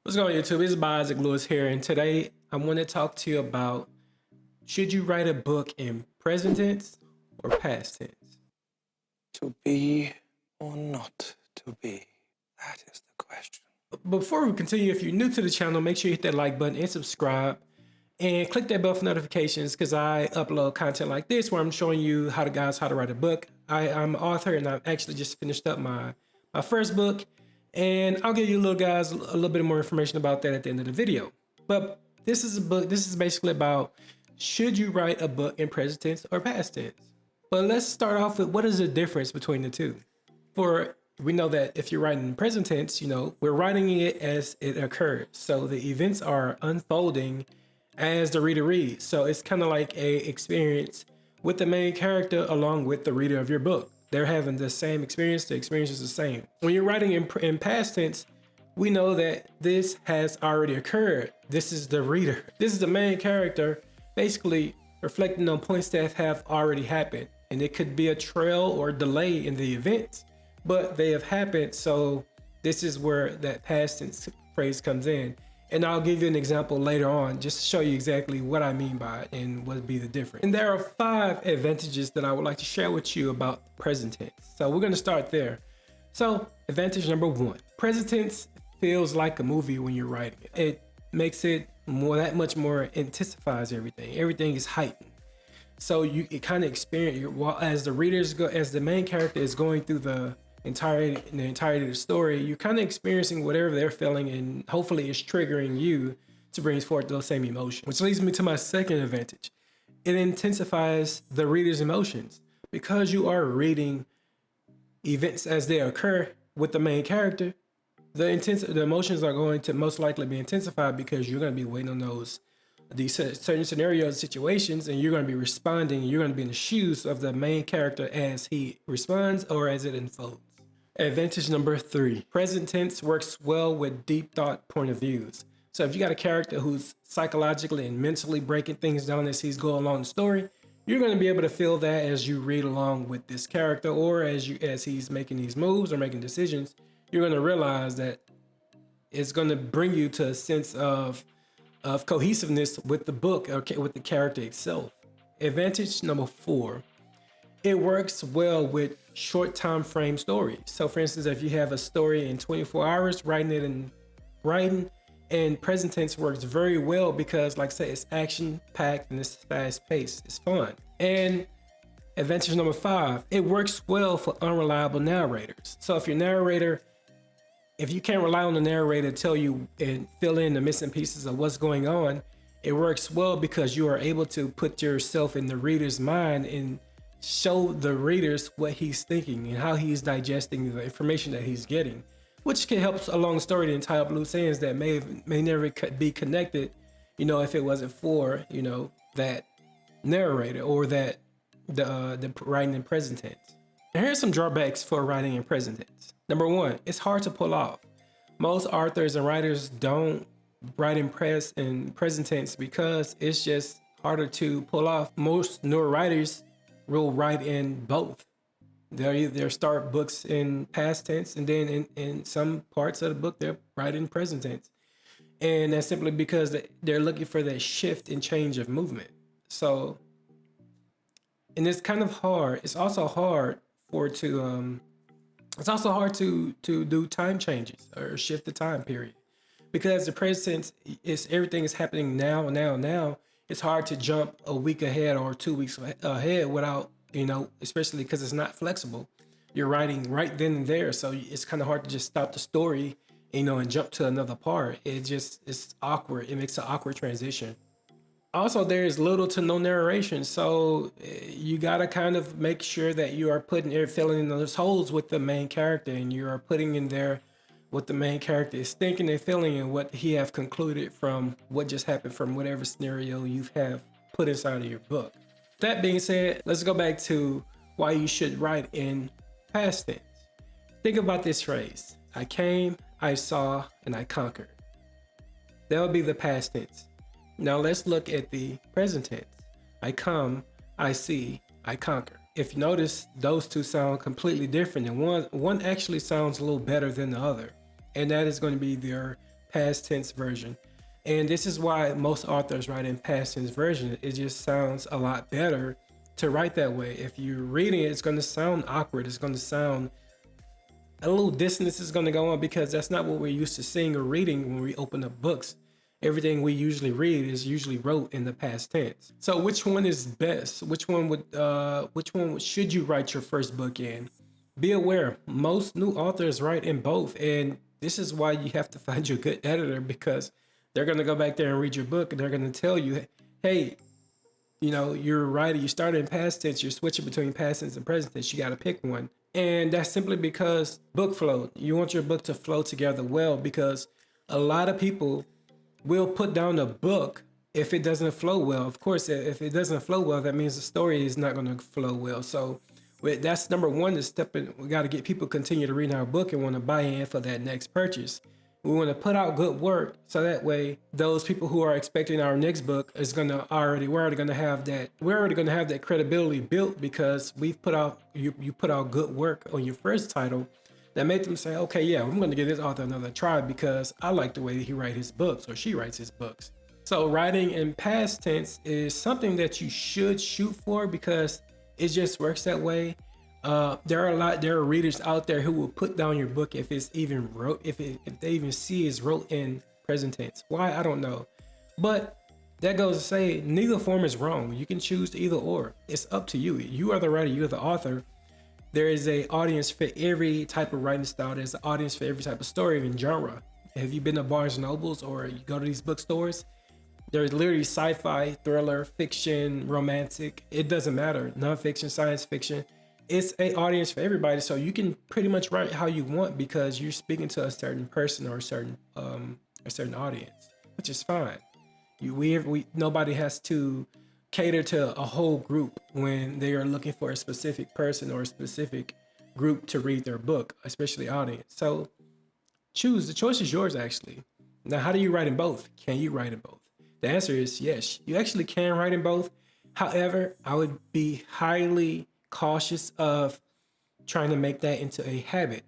What's going on, YouTube? It's Isaac Lewis here, and today I want to talk to you about, should you write a book in present tense or past tense? To be or not to be? That is the question. Before we continue, if you're new to the channel, make sure you hit that like button and subscribe, and click that bell for notifications because I upload content like this where I'm showing you how to write a book. I'm an author, and I've actually just finished up my first book, and I'll give you little guys a little bit more information about that at the end of the video. But this is a book. This is basically about, should you write a book in present tense or past tense? But let's start off with, what is the difference between the two? We know that if you're writing in present tense, we're writing it as it occurs. So the events are unfolding as the reader reads. So it's kind of like a experience with the main character along with the reader of your book. They're having the same experience. The experience is the same. When you're writing in past tense, we know that this has already occurred. This is the reader. This is the main character basically reflecting on points that have already happened. And it could be a trail or delay in the events, but they have happened. So this is where that past tense phrase comes in. And I'll give you an example later on, just to show you exactly what I mean by it and what would be the difference. And there are 5 advantages that I would like to share with you about present tense. So we're going to start there. So advantage number 1, present tense feels like a movie when you're writing it. It makes it that much more, intensifies everything. Everything is heightened. So it kind of experience, as the readers go, as the main character is going through the entirety of the story, you're kind of experiencing whatever they're feeling, and hopefully it's triggering you to bring forth those same emotions. Which leads me to my second advantage. It intensifies the reader's emotions. Because you are reading events as they occur with the main character, the emotions are going to most likely be intensified because you're going to be waiting on these certain scenarios, situations, and you're going to be responding. You're going to be in the shoes of the main character as he responds or as it unfolds. Advantage number 3, present tense works well with deep thought point of views. So if you got a character who's psychologically and mentally breaking things down as he's going along the story, you're going to be able to feel that as you read along with this character, or as he's making these moves or making decisions. You're going to realize that it's going to bring you to a sense of cohesiveness with the book, or with the character itself. Advantage number 4, it works well with short time frame stories. So for instance, if you have a story in 24 hours, writing and present tense works very well because, like I said, it's action packed and it's fast paced. It's fun. And advantage number 5, it works well for unreliable narrators. So if your narrator, if you can't rely on the narrator to tell you and fill in the missing pieces of what's going on, it works well because you are able to put yourself in the reader's mind and show the readers what he's thinking and how he's digesting the information that he's getting, which can help along the story to tie up loose ends that may never be connected, if it wasn't for, that narrator or that the writing in present tense. And here's some drawbacks for writing in present tense. Number 1, it's hard to pull off. Most authors and writers don't write in present tense because it's just harder to pull off. Most newer writers will write in both. They'll either start books in past tense, and then in some parts of the book they'll write in present tense. And that's simply because they're looking for that shift and change of movement. So, and it's kind of hard. It's also hard to do time changes or shift the time period, because the present tense everything is happening now. It's hard to jump a week ahead or 2 weeks ahead without, especially because it's not flexible. You're writing right then and there, so it's kind of hard to just stop the story, and jump to another part. It's awkward. It makes an awkward transition. Also, there is little to no narration, so you gotta kind of make sure that you are filling in those holes with the main character, and you are putting in there what the main character is thinking and feeling, and what he have concluded from what just happened from whatever scenario you have put inside of your book. That being said, let's go back to why you should write in past tense. Think about this phrase: I came, I saw, and I conquered. That would be the past tense. Now let's look at the present tense. I come, I see, I conquer. If you notice, those two sound completely different, and one actually sounds a little better than the other. And that is going to be past tense version. And this is why most authors write in past tense version. It just sounds a lot better to write that way. If you're reading it, it's going to sound awkward. It's going to sound a little dissonance is going to go on because that's not what we're used to seeing or reading when we open up books. Everything we usually read is usually wrote in the past tense. So which one is best? Which one should you write your first book in? Be aware, most new authors write in both, and this is why you have to find you a good editor, because they're going to go back there and read your book and they're going to tell you, hey, you know, you're writing, you started in past tense, you're switching between past tense and present tense, you got to pick one. And that's simply because book flow. You want your book to flow together well, because a lot of people will put down a book if it doesn't flow well. Of course, if it doesn't flow well, that means the story is not going to flow well. So that's number one, is stepping. We got to get people continue to read our book and want to buy in for that next purchase. We want to put out good work, so that way those people who are expecting our next book is we're already going to have that credibility built, because we've put out, you put out good work on your first title that made them say, okay, yeah, I'm going to give this author another try because I like the way he writes his books, or she writes his books. So writing in past tense is something that you should shoot for, because it just works that way. There are readers out there who will put down your book if it's even wrote, if they even see it's wrote in present tense. Why? I don't know. But that goes to say neither form is wrong. You can choose either or. It's up to you. You are the writer, you're the author. There is an audience for every type of writing style. There's an audience for every type of story and genre. Have you been to Barnes and Nobles or you go to these bookstores? There's literally sci-fi, thriller, fiction, romantic. It doesn't matter. Nonfiction, science fiction. It's an audience for everybody. So you can pretty much write how you want, because you're speaking to a certain person or a certain audience, which is fine. Nobody has to cater to a whole group when they are looking for a specific person or a specific group to read their book, especially audience. So choose. The choice is yours, actually. Now, how do you write in both? Can you write in both? The answer is yes, you actually can write in both. However, I would be highly cautious of trying to make that into a habit.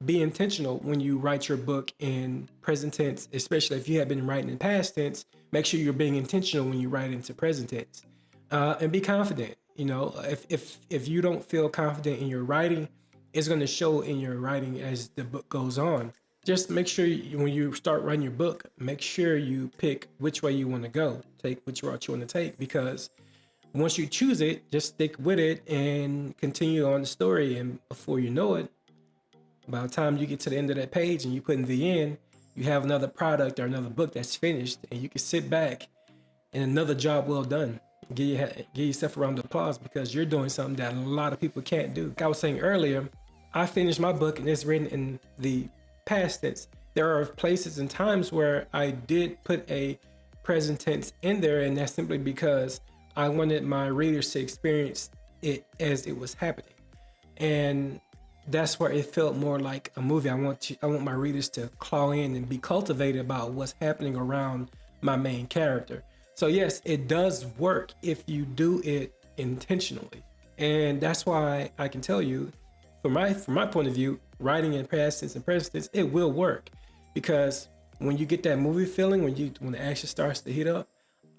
Be intentional when you write your book in present tense, especially if you have been writing in past tense. Make sure you're being intentional when you write into present tense, and be confident. You know, if you don't feel confident in your writing, it's going to show in your writing as the book goes on. Just make sure when you start writing your book, make sure you pick which way you want to go, take which route you want to take, because once you choose it, just stick with it and continue on the story. And before you know it, by the time you get to the end of that page and you put in the end, you have another product or another book that's finished, and you can sit back and another job well done. Give yourself a round of applause, because you're doing something that a lot of people can't do. Like I was saying earlier, I finished my book and it's written in the past tense. There are places and times where I did put a present tense in there, and that's simply because I wanted my readers to experience it as it was happening. And that's where it felt more like a movie. I want my readers to claw in and be cultivated about what's happening around my main character. So yes, it does work if you do it intentionally. And that's why I can tell you, from my point of view, writing in past tense and present tense, it will work. Because when you get that movie feeling, when the action starts to heat up,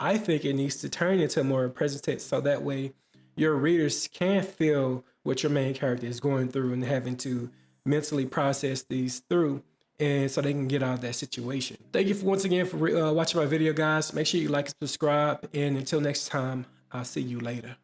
I think it needs to turn into more present tense, so that way your readers can feel what your main character is going through and having to mentally process these through, and so they can get out of that situation. Thank you once again for watching my video, guys. Make sure you like and subscribe, and until next time, I'll see you later.